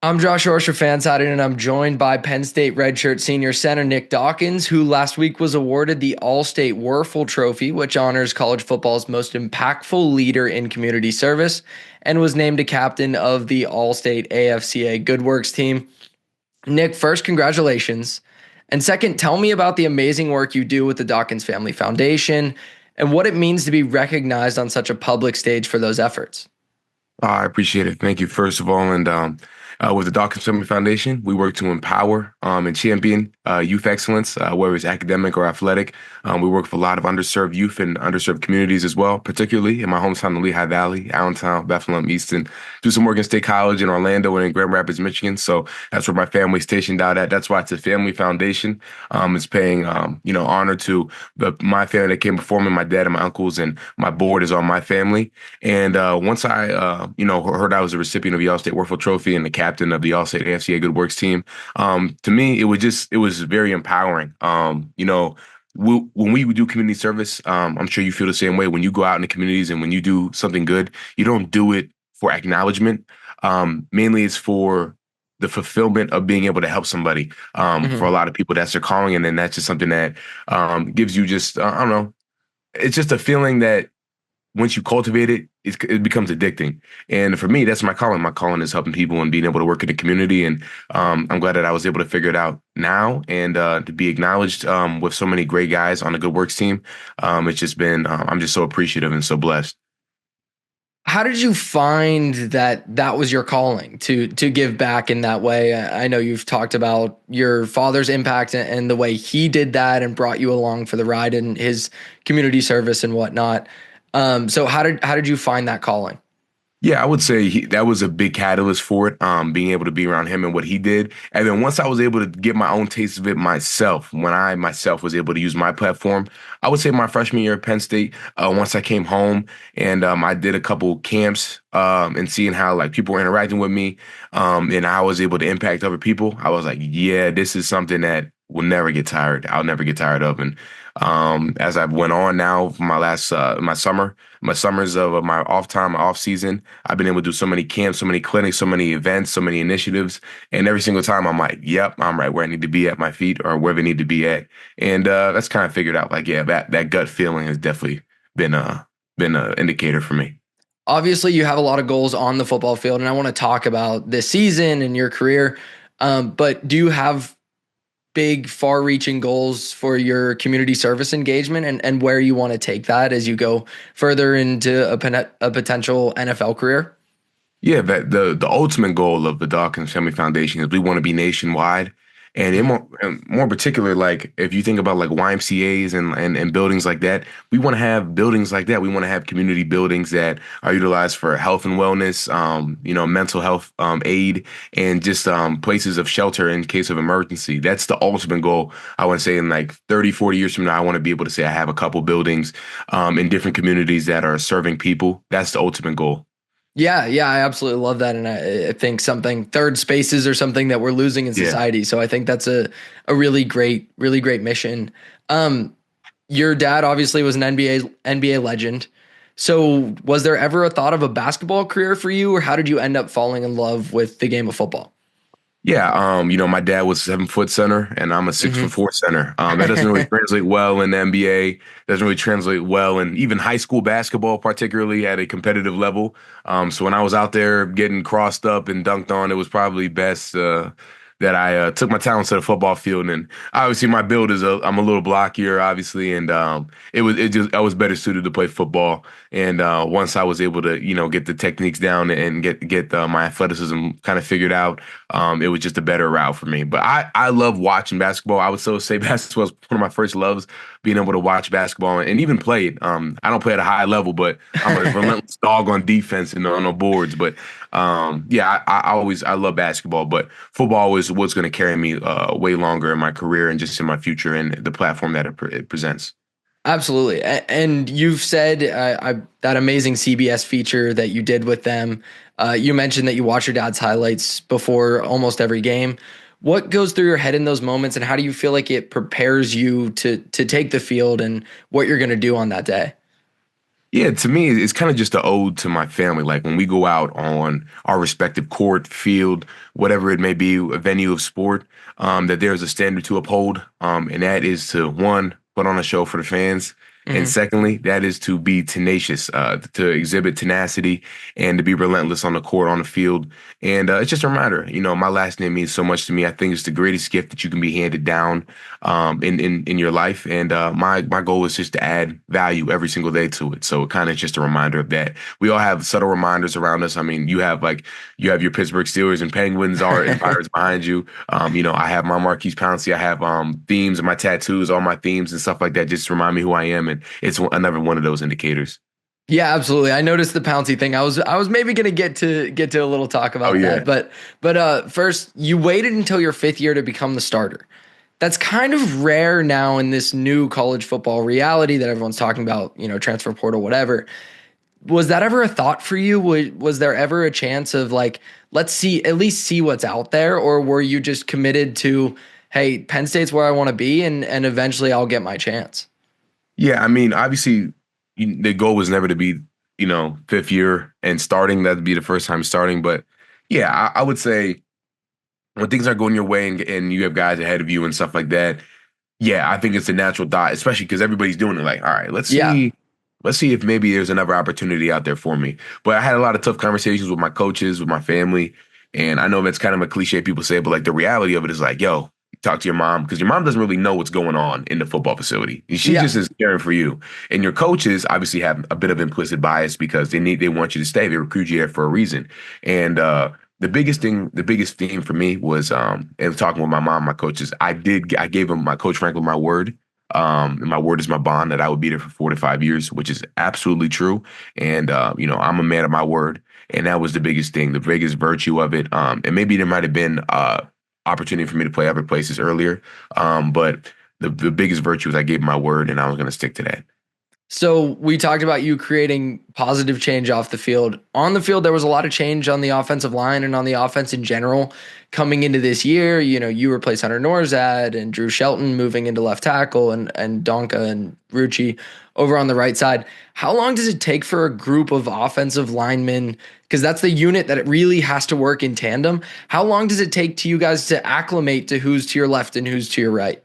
I'm Josh Yourish of Fansided, and I'm joined by Penn State redshirt senior center Nick Dawkins, who last week was awarded the Allstate Wuerffel Trophy, which honors college football's most impactful leader in community service, and was named a captain of the Allstate AFCA Good Works team. Nick, first, congratulations. And second, tell me about the amazing work you do with the Dawkins Family Foundation and what it means to be recognized on such a public stage for those efforts. I appreciate it. Thank you, first of all. And with the Dawkins Family Foundation, we work to empower and champion youth excellence, whether it's academic or athletic. We work with a lot of underserved youth and underserved communities as well, particularly in my hometown, the Lehigh Valley, Allentown, Bethlehem, Easton. Do some work in State College in Orlando and in Grand Rapids, Michigan. So that's where my family's stationed out at. That's why it's a family foundation. It's paying, honor to my family that came before me, my dad and my uncles, and my board is on my family. And once I heard I was a recipient of the Allstate Wuerffel Trophy and the captain of the Allstate AFCA Good Works team, to me, it was very empowering. When we do community service, I'm sure you feel the same way. When you go out in the communities and when you do something good, you don't do it for acknowledgement. Mainly it's for the fulfillment of being able to help somebody. For a lot of people, that's their calling. And then that's just something that gives you just, I don't know, it's just a feeling that once you cultivate it, it becomes addicting. And for me, that's my calling. My calling is helping people and being able to work in the community. And I'm glad that I was able to figure it out now and to be acknowledged with so many great guys on the Good Works team. It's just been, I'm just so appreciative and so blessed. How did you find that was your calling to give back in that way? I know you've talked about your father's impact and the way he did that and brought you along for the ride in his community service and whatnot. So how did you find that calling? Yeah, I would say that was a big catalyst for it, being able to be around him and what he did. And then once I was able to get my own taste of it myself, when I myself was able to use my platform, I would say my freshman year at Penn State, once I came home and I did a couple camps and seeing how like people were interacting with me and I was able to impact other people, I was like, yeah, this is something that will never get tired. I'll never get tired of. And as I went on now for my last my summers of my off time, my off season, I've been able to do so many camps, so many clinics, so many events, so many initiatives. And every single time I'm like, yep, I'm right where I need to be at my feet or where they need to be at. And that's kind of figured out like, yeah, that gut feeling has definitely been a indicator for me. Obviously, you have a lot of goals on the football field, and I want to talk about this season and your career. But do you have big, far-reaching goals for your community service engagement and where you want to take that as you go further into a potential NFL career? Yeah, that the ultimate goal of the Dawkins Family Foundation is we want to be nationwide. And more particular, like if you think about like YMCA's and buildings like that, we want to have buildings like that. We want to have community buildings that are utilized for health and wellness, mental health aid, and just places of shelter in case of emergency. That's the ultimate goal. I want to say in like 30, 40 years from now, I want to be able to say I have a couple buildings in different communities that are serving people. That's the ultimate goal. Yeah, I absolutely love that. And I think third spaces are something that we're losing in Yeah. society. So I think that's a really great mission. Your dad obviously was an NBA legend. So was there ever a thought of a basketball career for you, or how did you end up falling in love with the game of football? Yeah, my dad was a 7 foot center and I'm a 6 foot Hmm. four center. That doesn't really translate well in the NBA. Doesn't really translate well in even high school basketball, particularly at a competitive level. So when I was out there getting crossed up and dunked on, it was probably best that I took my talents to the football field. And obviously, my build is I'm a little blockier, obviously, and I was better suited to play football. And once I was able to get the techniques down and get my athleticism kind of figured out, it was just a better route for me. But I love watching basketball. I would still say basketball is one of my first loves, being able to watch basketball and even play it. I don't play at a high level, but I'm a relentless dog on defense and on the boards. But yeah, I love basketball, but football is what's going to carry me way longer in my career and just in my future and the platform that it presents. Absolutely. And you've said that amazing CBS feature that you did with them. You mentioned that you watch your dad's highlights before almost every game. What goes through your head in those moments, and how do you feel like it prepares you to take the field and what you're going to do on that day? Yeah, to me, it's kind of just an ode to my family. Like when we go out on our respective court, field, whatever it may be, a venue of sport, that there's a standard to uphold. And that is to, one, put on a show for the fans. And Hmm. secondly, that is to be tenacious, to exhibit tenacity and to be relentless on the court, on the field. And it's just a reminder, my last name means so much to me. I think it's the greatest gift that you can be handed down in your life. And my goal is just to add value every single day to it. So it kind of just a reminder of that. We all have subtle reminders around us. I mean, you have your Pittsburgh Steelers and Penguins art and Pirates behind you. I have my Marquise Pouncey. I have themes and my tattoos, all my themes and stuff like that, just to remind me who I am. And it's another one of those indicators. Yeah, absolutely. I noticed the Pouncey thing. I was maybe gonna get to a little talk Oh about that, yeah. but first, you waited until your fifth year to become the starter. That's kind of rare now in this new college football reality that everyone's talking about, transfer portal, whatever. Was that ever a thought for you? Was there ever a chance of like, let's see, at least see what's out there, or were you just committed to, hey, Penn State's where I want to be, and eventually I'll get my chance? Yeah, I mean, obviously, the goal was never to be, fifth year and starting. That'd be the first time starting. But yeah, I would say when things are going your way and you have guys ahead of you and stuff like that, yeah, I think it's a natural thought, especially because everybody's doing it. Like, all right, Yeah. let's see if maybe there's another opportunity out there for me. But I had a lot of tough conversations with my coaches, with my family, and I know that's kind of a cliche people say, but like the reality of it is like, yo, talk to your mom because your mom doesn't really know what's going on in the football facility. She Yeah. just is caring for you, and your coaches obviously have a bit of implicit bias because they want you to stay. They recruit you there for a reason, and the biggest theme for me was and talking with my mom, my coaches. I gave him my coach Franklin my word. And my word is my bond that I would be there for 4 to 5 years, which is absolutely true. And I'm a man of my word, and that was the biggest thing, the biggest virtue of it. And maybe there might have been opportunity for me to play other places earlier, but the biggest virtue is I gave my word, and I was going to stick to that. So we talked about you creating positive change off the field. On the field, there was a lot of change on the offensive line and on the offense in general coming into this year. You replaced Hunter Norzad and Drew Shelton moving into left tackle and Donka and Rucci over on the right side. How long does it take for a group of offensive linemen? Because that's the unit that it really has to work in tandem. How long does it take to you guys to acclimate to who's to your left and who's to your right?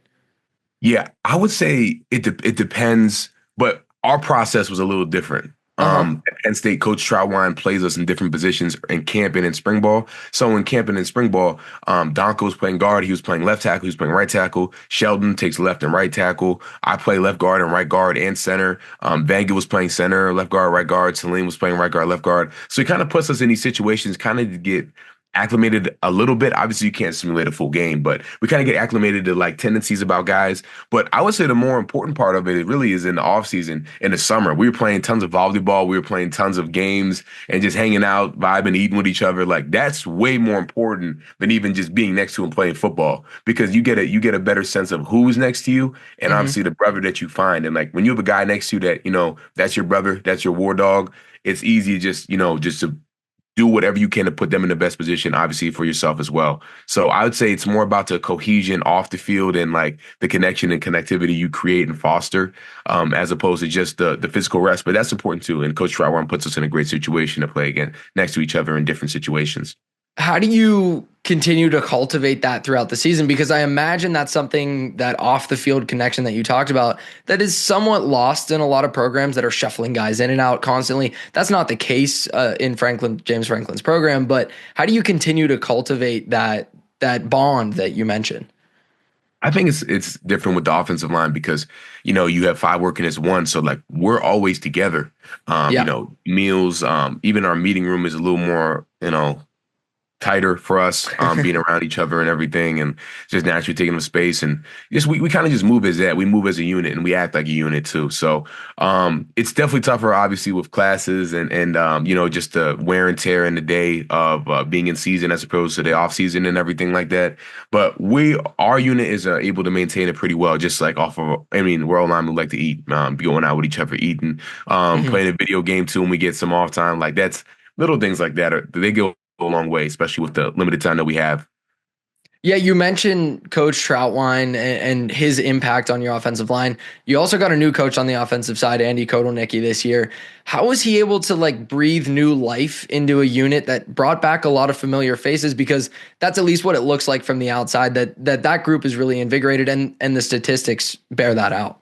Yeah, I would say it depends, but our process was a little different. Uh-huh. At Penn State, Coach Trotwine plays us in different positions in camp and in spring ball. So in camp and in spring ball, Donko was playing guard, he was playing left tackle, he was playing right tackle. Sheldon takes left and right tackle. I play left guard and right guard and center. Vanga was playing center, left guard, right guard. Salim was playing right guard, left guard. So he kind of puts us in these situations kind of to get acclimated a little bit. Obviously, you can't simulate a full game, but we kind of get acclimated to like tendencies about guys. But I would say the more important part of it really is in the offseason, in the summer. We were playing tons of volleyball, we were playing tons of games and just hanging out, vibing, eating with each other. Like that's way more important than even just being next to and playing football because you get a better sense of who's next to you and Hmm. obviously the brother that you find. And like when you have a guy next to you that, that's your brother, that's your war dog, it's easy just to do whatever you can to put them in the best position, obviously for yourself as well. So I would say it's more about the cohesion off the field and like the connection and connectivity you create and foster, as opposed to just the physical rest. But that's important too. And Coach Trotwan puts us in a great situation to play again next to each other in different situations. How do you continue to cultivate that throughout the season? Because I imagine that's something, that off the field connection that you talked about, that is somewhat lost in a lot of programs that are shuffling guys in and out constantly. That's not the case in James Franklin's program. But how do you continue to cultivate that bond that you mentioned? I think it's different with the offensive line because you have five working as one, so like we're always together. Yeah. Meals, even our meeting room is a little more tighter for us, being around each other and everything, and just naturally taking up space. And just we kind of just move as that. We move as a unit, and we act like a unit too. So it's definitely tougher, obviously, with classes and just the wear and tear in the day of being in season as opposed to the off season and everything like that. But our unit is able to maintain it pretty well, just like off of. I mean, we're all linemen who like to eat, going out with each other, eating, Mhm. playing a video game too, when we get some off time. Like that's little things like that. They go a long way, especially with the limited time that we have. Yeah, you mentioned Coach Troutwine and his impact on your offensive line. You also got a new coach on the offensive side, Andy Kotelnicki, this year. How was he able to like breathe new life into a unit that brought back a lot of familiar faces? Because that's at least what it looks like from the outside. That group is really invigorated, and the statistics bear that out.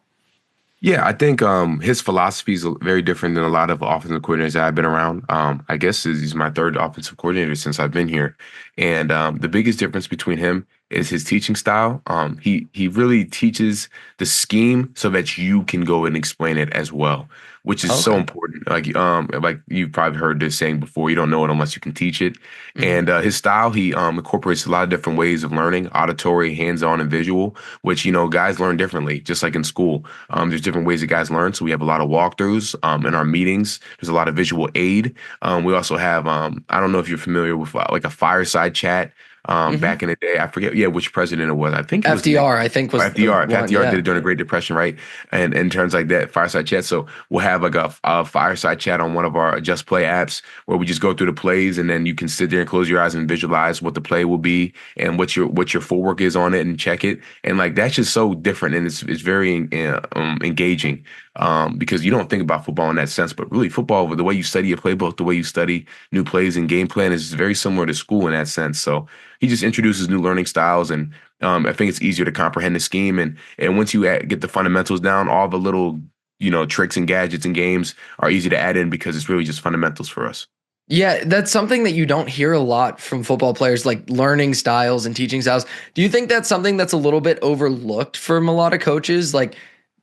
Yeah, I think his philosophy is very different than a lot of offensive coordinators that I've been around. I guess he's my third offensive coordinator since I've been here, and the biggest difference between him is his teaching style. He really teaches the scheme so that you can go and explain it as well, which is so Okay. important. Like you've probably heard this saying before, you don't know it unless you can teach it. Hmm. And his style, he incorporates a lot of different ways of learning: auditory, hands-on, and visual. Which guys learn differently, just like in school. There's different ways that guys learn. So we have a lot of walkthroughs in our meetings. There's a lot of visual aid. We also have, I don't know if you're familiar with like a fireside chat. Hmm. Back in the day, I forget, yeah, which president it was. I think it was FDR, I think, was the FDR. one. FDR did Yeah. it during the Great Depression, right? And in terms like that, fireside chat. So we'll have like a fireside chat on one of our Just Play apps where we just go through the plays, and then you can sit there and close your eyes and visualize what the play will be and what your footwork is on it and check it. And like that's just so different, and it's very engaging because you don't think about football in that sense, but really football, the way you study a playbook, the way you study new plays and game plan is very similar to school in that sense. So he just introduces new learning styles, and I think it's easier to comprehend the scheme. And once you get the fundamentals down, all the little tricks and gadgets and games are easy to add in because it's really just fundamentals for us. Yeah, that's something that you don't hear a lot from football players, like learning styles and teaching styles. Do you think that's something that's a little bit overlooked from a lot of coaches? Like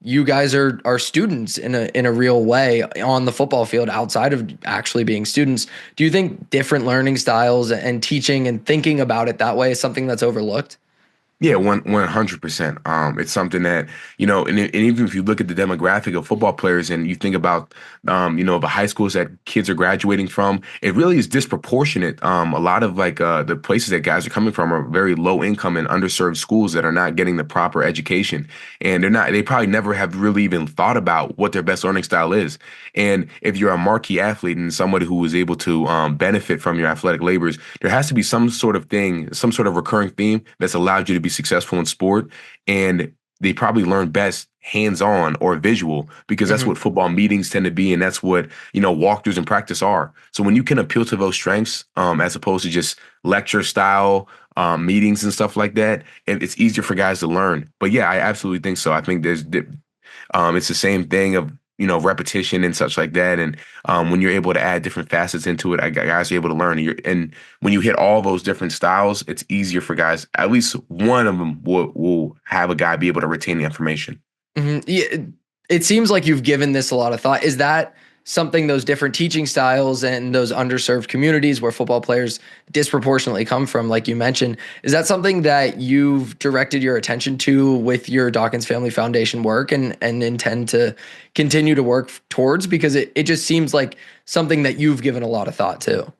you guys are students in a real way on the football field outside of actually being students. Do you think different learning styles and teaching and thinking about it that way is something that's overlooked? Yeah, 100%. It's something that and even if you look at the demographic of football players, and you think about, the high schools that kids are graduating from, it really is disproportionate. A lot of like the places that guys are coming from are very low income and underserved schools that are not getting the proper education, and they probably never have really even thought about what their best learning style is. And if you're a marquee athlete and somebody who is able to benefit from your athletic labors, there has to be some sort of thing, some sort of recurring theme that's allowed you to be successful in sport. And they probably learn best hands-on or visual because that's Hmm. what football meetings tend to be, and that's what walkthroughs in practice are. So when you can appeal to those strengths, as opposed to just lecture style meetings and stuff like that, it's easier for guys to learn. But yeah, I absolutely think so. I think it's the same thing of repetition and such like that. And when you're able to add different facets into it, guys are able to learn. And when you hit all those different styles, it's easier for guys. At least one of them will have a guy be able to retain the information. Hmm. Yeah, it seems like you've given this a lot of thought. Is that something, those different teaching styles and those underserved communities where football players disproportionately come from, like you mentioned, is that something that you've directed your attention to with your Dawkins Family Foundation work and intend to continue to work towards? Because it just seems like something that you've given a lot of thought to.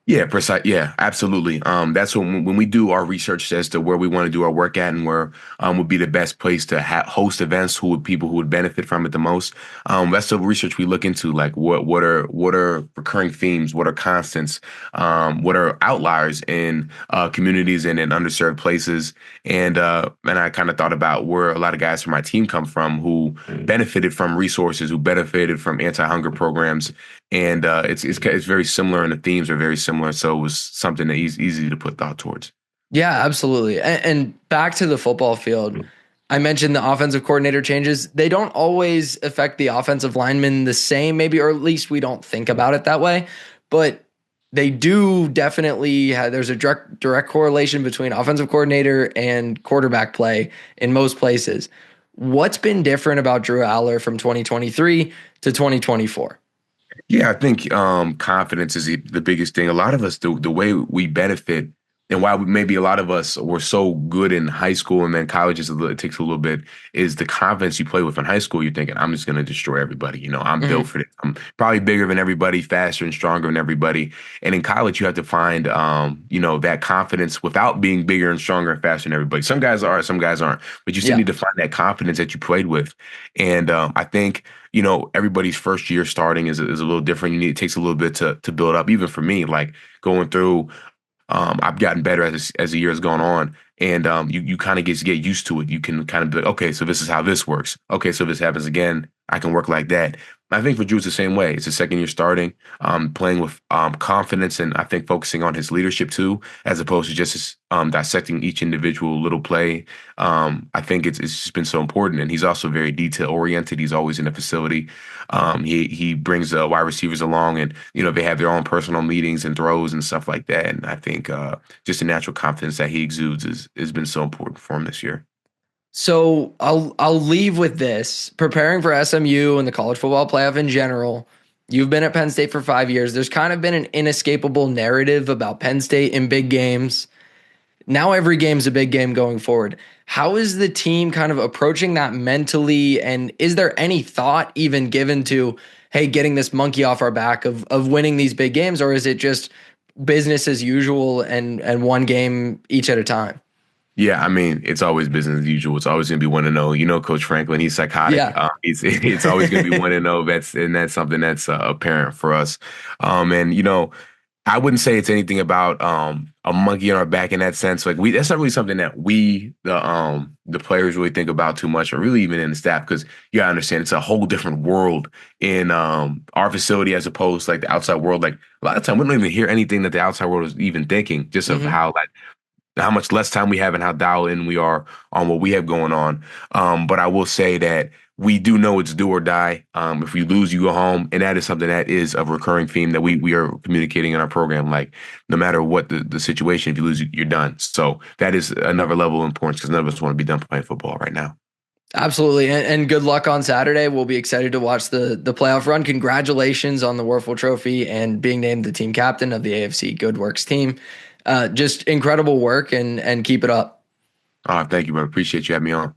Yeah, precise. Yeah, absolutely. That's when we do our research as to where we want to do our work at and where would be the best place to host events, people who would benefit from it the most. That's the research we look into. Like what are recurring themes, what are constants, what are outliers in communities and in underserved places, and I kind of thought about where a lot of guys from my team come from who benefited from resources, who benefited from anti-hunger programs, and it's very similar, and the themes are very similar. So it was something that easy to put thought towards. Yeah, absolutely. And back to the football field, I mentioned the offensive coordinator changes. They don't always affect the offensive linemen the same, maybe, or at least we don't think about it that way. But they do definitely have, there's a direct correlation between offensive coordinator and quarterback play in most places. What's been different about Drew Aller from 2023 to 2024? Yeah, I think confidence is the biggest thing. A lot of us, the way we benefit, and why maybe a lot of us were so good in high school and then college it takes a little bit, is the confidence you play with in high school. You're thinking, I'm just going to destroy everybody. I'm built Hmm. for this. I'm probably bigger than everybody, faster and stronger than everybody. And in college, you have to find, that confidence without being bigger and stronger and faster than everybody. Some guys are, some guys aren't, but you still Yeah. need to find that confidence that you played with. And I think everybody's first year starting is a little different. It takes a little bit to build up. Even for me, like going through I've gotten better as the year has gone on. And you kind of get used to it. You can kind of be like, okay, so this is how this works. Okay, so if this happens again, I can work like that. I think for Drew, it's the same way. It's the second year starting, playing with confidence, and I think focusing on his leadership too, as opposed to just dissecting each individual little play. I think it's just been so important, and he's also very detail oriented. He's always in the facility. He brings the wide receivers along, and they have their own personal meetings and throws and stuff like that. And I think just the natural confidence that he exudes has been so important for him this year. So I'll leave with this. Preparing for SMU and the college football playoff in general, you've been at Penn State for 5 years. There's kind of been an inescapable narrative about Penn State in big games. Now every game's a big game going forward. How is the team kind of approaching that mentally? And is there any thought even given to, hey, getting this monkey off our back of winning these big games, or is it just business as usual and one game each at a time? Yeah, I mean, it's always business as usual. It's always going to be 1-0. Coach Franklin, he's psychotic. Yeah. It's always going to be 1-0. That's something that's apparent for us. And I wouldn't say it's anything about a monkey on our back in that sense. Like that's not really something that the players really think about too much, or really even in the staff, because you gotta understand it's a whole different world in our facility as opposed to like the outside world. Like a lot of time we don't even hear anything that the outside world is even thinking, just of how much less time we have and how dialed in we are on what we have going on. But I will say that we do know it's do or die. If we lose, you go home. And that is something that is a recurring theme that we are communicating in our program. Like, no matter what the situation, if you lose, you're done. So that is another level of importance, because none of us want to be done playing football right now. Absolutely. And good luck on Saturday. We'll be excited to watch the playoff run. Congratulations on the Wuerffel Trophy and being named the team captain of the AFC Good Works team. Just incredible work, and keep it up. Thank you, man. Appreciate you having me on.